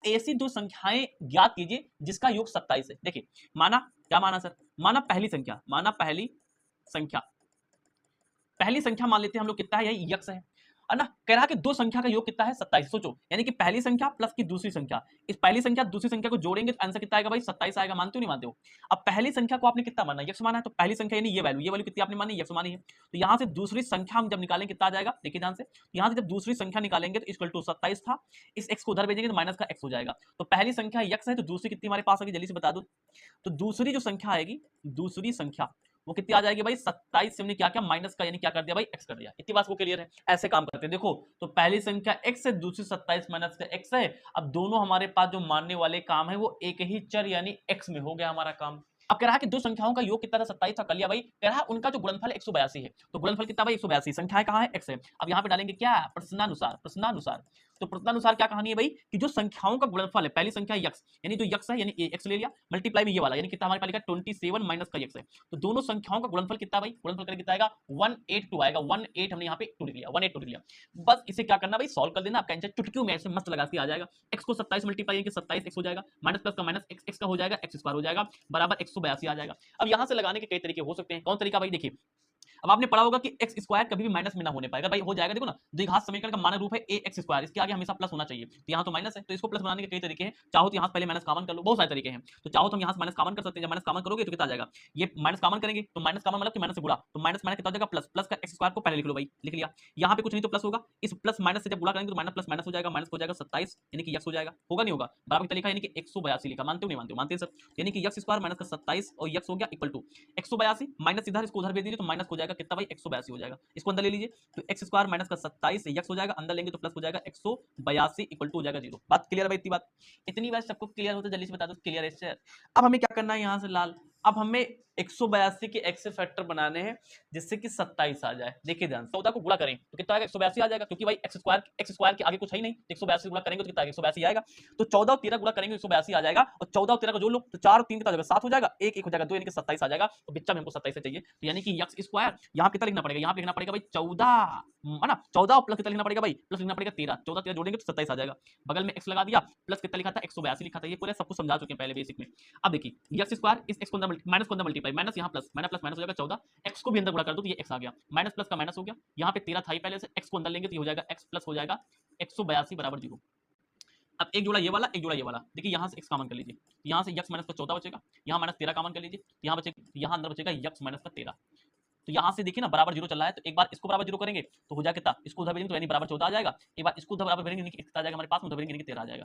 ऐसी दो संख्याएं ज्ञात कीजिए जिसका योग 27 है। देखिए माना, क्या माना सर, माना पहली संख्या, माना पहली संख्या मान लेते हैं हम लोग कितना है, यही यक्स है ना। कह रहा कि दो संख्या का योग कितना है 27। सोचो यानी कि पहली संख्या प्लस की दूसरी संख्या, इस पहली संख्या दूसरी संख्या को जोड़ेंगे तो आंसर कितना आएगा भाई 27 आएगा। मानते हो नहीं मानते हो? अब पहली संख्या को आपने कितना माना, यक्स माना है, तो पहली संख्या यानी ये वैल्यू कितनी आपने मानी, यक्स मानी है। तो यहां से दूसरी संख्या हम जब निकालेंगे कितना आ जाएगा, देखिए ध्यान से, यहां से जब दूसरी संख्या निकालेंगे तो इक्वल टू 27 था, इस एक्स को उधर भेजेंगे तो माइनस का एक्स हो जाएगा। तो पहली संख्या यक्स है तो दूसरी कितनी हमारे पास आएगी, जल्दी से बता दो। तो दूसरी जो संख्या आएगी, दूसरी संख्या वो कितनी आ जाएगी भाई 27 से हमने क्या क्या माइनस का यानी क्या कर दिया भाई एक्स कर दिया। इतनी बात को क्लियर है? ऐसे काम करते हैं देखो। तो पहली संख्या x है, दूसरी 27 माइनस का x है। अब दोनों हमारे पास जो मानने वाले काम है वो एक ही चर यानी x में हो गया हमारा काम। अब कह रहा है कि दो संख्याओं का योग कितना था 27 था, कर लिया भाई। कह रहा है उनका जो गुणनफल 182 है, तो गुणनफल कितना भाई 182, संख्याएं कहाँ है x है। अब यहाँ पे डालेंगे क्या, प्रश्नानुसार, प्रश्नानुसार। तो प्रश्नानुसार क्या कहानी है भाई कि जो संख्याओं का गुणनफल है, पहली संख्या यक्स यानी जो यक्स है यानी x ले लिया, मल्टीप्लाई में ये वाला यानी कितना हमारे पास लिखा 27 माइनस का x है। तो दोनों संख्याओं का गुणनफल कितना भाई, गुणनफल करके कितना आएगा 182 आएगा। 18 हमने यहाँ पे 2 लिख लिया, 182 लिख लिया। बस इसे क्या करना भाई, सॉल्व कर देना। आपका आंसर चुटकियों में ऐसे मस्त लगा के आ जाएगा। x को 27 मल्टीप्लाई करके 27 x हो जाएगा, माइनस प्लस का माइनस x का हो जाएगा, x स्क्वायर हो जाएगा बराबर 182 आ जाएगा। अब यहां से लगाने के कई तरीके हो सकते हैं। कौन तरीका भाई, देखिए अब आपने पढ़ा होगा कि एक्स स्क्वायर कभी भी माइनस में ना होने पाएगा भाई, हो जाएगा। देखो ना, द्विघात समीकरण का मानक रूप है ए एक्स स्क्वायर, इसके आगे हमेशा प्लस होना चाहिए। तो यहाँ तो माइनस है, तो इसको प्लस बनाने के कई तरीके हैं। चाहो तो यहाँ से पहले माइनस कॉमन कर लो, बहुत सारे तरीके हैं। तो चाहो तो हम यहाँ से माइनस कॉमन कर सकते हैं। जब माइनस कॉमन करोगे तो कितना आ जाएगा, ये माइनस कॉमन करेंगे तो माइनस कॉमन मतलब कि माइनस से गुणा, तो माइनस माइनस कितना हो जाएगा प्लस, प्लस का एक्स स्क्वायर को पहले लिख लो भाई, लिख लिया। यहाँ पे कुछ नहीं तो प्लस होगा, इस प्लस माइनस से जब गुणा करेंगे तो माइनस प्लस माइनस हो जाएगा, माइनस हो जाएगा 27 यानी कि यक्स हो जाएगा। होगा नहीं होगा, बराबर कितना लिखा यानी कि 182 लिखा। मानते हो नहीं मानते हो? मानते हैं सर। यानी कि यक्स स्क्वायर माइनस का 27 और यक्स हो गया इक्वल टू 182 माइनस इधर, इसको उधर भेज दीजिए तो माइनस हो जाएगा कितना भाई 182 हो जाएगा। इसको अंदर ले लीजिए तो एक्स स्क्वायर माइनस का 27 एक्स हो जाएगा, अंदर लेंगे तो प्लस हो जाएगा 182 इक्वल टू हो जाएगा 0। बात क्लियर है भाई? इतनी बात सबको क्लियर होता है, जल्दी से बता दो क्लियर है सर। अब हमें क्या करना है यहाँ से लाल, अब हमें 182 के एक्स फैक्टर बनाने हैं जिससे कि 27 आ जाए। देखिए ध्यान, 14 को गुणा करें तो कितना आएगा 182 आ जाएगा, क्योंकि भाई एक्स स्क्वायर के आगे कुछ है ही नहीं। 182 गुणा करेंगे तो कितना आएगा 182 आएगा। तो 14 और 13 गुणा करेंगे 182 आ जाएगा, और 14 और 13 का जोड़ लो तो 4 और 3 कितना हो जाएगा 7 हो जाएगा, एक हो जाएगा 2 यानी कि 27 आ जाएगा। तो बिच्चा में हमको 27 चाहिए, तो यानी कि एक्स स्क्वायर यहाँ कितना लिखना पड़ेगा, यहाँ पे लिखना पड़ेगा भाई 14 है ना। 14 प्लस कितना लिखना पड़ेगा भाई, प्लस लिखना पड़ेगा 13, 14 13 जोड़ेंगे तो 27 आ जाएगा। बगल में एक्स लगा दिया, प्लस कितना लिखा था 182 लिखा था। ये पूरे सब कुछ समझा चुके हैं पहले बेसिक में। अब देखिए एक्स स्क्वायर इस एक्स को अंदर माइनस को अंदर मल्टीप्लाई, माइनस यहाँ प्लस, माइनस प्लस माइनस हो जाएगा 14, एक्स को भी अंदर गुणा कर दो तो ये एक्स आ गया, माइनस प्लस का माइनस हो गया। यहाँ पे 13 था ही पहले से, एक्स को अंदर लेंगे तो ये हो जाएगा एक्स प्लस हो जाएगा 182 बराबर 0। अब एक जोड़ा ये वाला, एक जोड़ा ये वाला, देखिए यहाँ से x कॉमन कर लीजिए, यहाँ से x माइनस का 14 बचेगा, यहाँ माइनस 13 कॉमन कर लीजिए, यहाँ बचेगा, यहाँ अंदर बचेगा x माइनस का 13। तो यहाँ से देखिए ना बराबर 0 चल रहा है, तो एक बार इसको बराबर 0 करेंगे तो हो जाएगा कितना, इसको उधर भेजेंगे तो यानी बराबर 14 आ जाएगा। एक बार इसको उधर बराबर भेजेंगे कितना आ जाएगा हमारे पास में, उधर भेजेंगे 13 आ जाएगा।